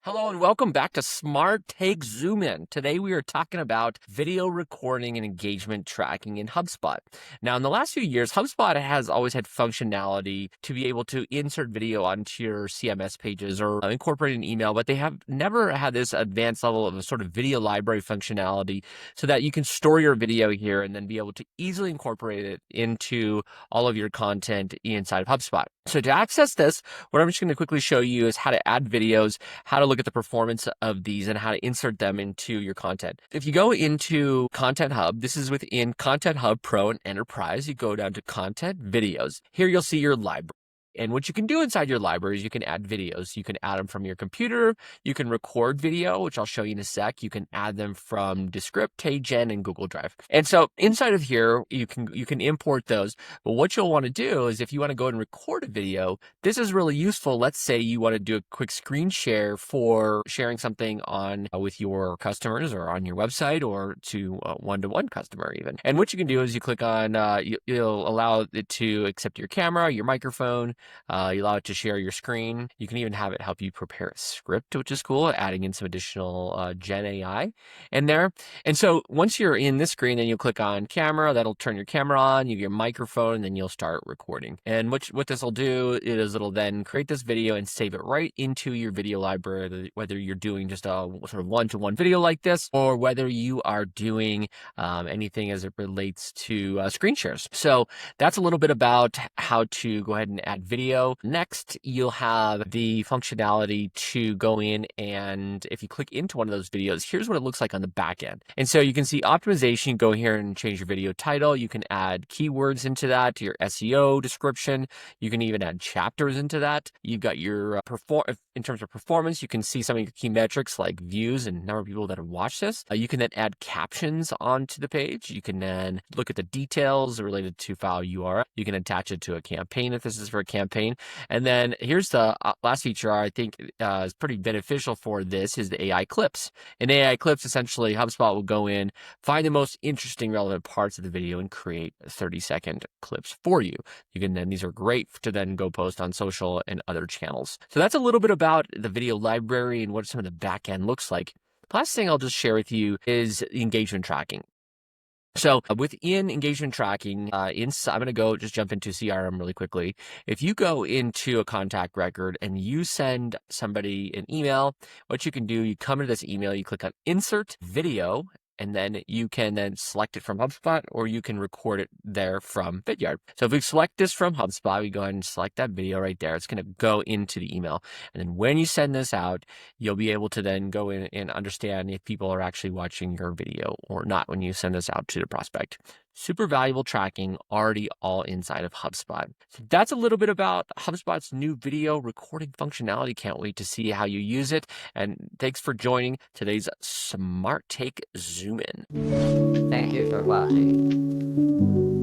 Hello and welcome back to SmartTake Zoom In. Today we are talking about video recording and engagement tracking in HubSpot. Now, in the last few years, HubSpot has always had functionality to be able to insert video onto your CMS pages or incorporate an email, but they have never had this advanced level of a sort of video library functionality so that you can store your video here and then be able to easily incorporate it into all of your content inside of HubSpot. So to access this, what I'm just going to quickly show you is how to add videos, how to look at the performance of these, and how to insert them into your content. If you go into Content Hub, this is within Content Hub Pro and Enterprise. You go down to Content Videos. Here you'll see your library. And what you can do inside your library is you can add videos. You can add them from your computer. You can record video, which I'll show you in a sec. You can add them from Descript, HeyGen, and Google Drive. And so inside of here, you can import those. But what you'll want to do is if you want to go and record a video, this is really useful. Let's say you want to do a quick screen share for sharing something on with your customers or on your website or to a one-to-one customer even. And what you can do is you click on, you'll allow it to accept your camera, your microphone. You allow it to share your screen. You can even have it help you prepare a script, which is cool, adding in some additional Gen AI in there. And so once you're in this screen, then you'll click on camera. That'll turn your camera on, you get your microphone, and then you'll start recording. And what this will do is it'll then create this video and save it right into your video library, whether you're doing just a sort of one-to-one video like this, or whether you are doing anything as it relates to screen shares. So that's a little bit about how to go ahead and add video. Next, you'll have the functionality to go in, and if you click into one of those videos, here's what it looks like on the back end. And so you can see optimization. Go here and change your video title. You can add keywords into that to your SEO description. You can even add chapters into that. You've got your in terms of performance, you can see some of your key metrics like views and number of people that have watched this. You can then add captions onto the page. You can then look at the details related to file URL. You can attach it to a campaign if this is for a campaign. And then here's the last feature I think is pretty beneficial for this is the AI clips. In AI clips, essentially, HubSpot will go in, find the most interesting, relevant parts of the video and create 30-second clips for you. You can then, these are great to then go post on social and other channels. So that's a little bit about the video library and what some of the back end looks like. Last thing I'll just share with you is engagement tracking. So within engagement tracking, I'm going to go just jump into CRM really quickly. If you go into a contact record and you send somebody an email, what you can do, you come into this email, you click on Insert Video, and then you can then select it from HubSpot or you can record it there from Vidyard. So if we select this from HubSpot, we go ahead and select that video right there. It's going to go into the email. And then when you send this out, you'll be able to then go in and understand if people are actually watching your video or not when you send this out to the prospect. Super valuable tracking already all inside of HubSpot. So that's a little bit about HubSpot's new video recording functionality. Can't wait to see how you use it. And thanks for joining today's SmartTake Zoom In. Thank you for watching.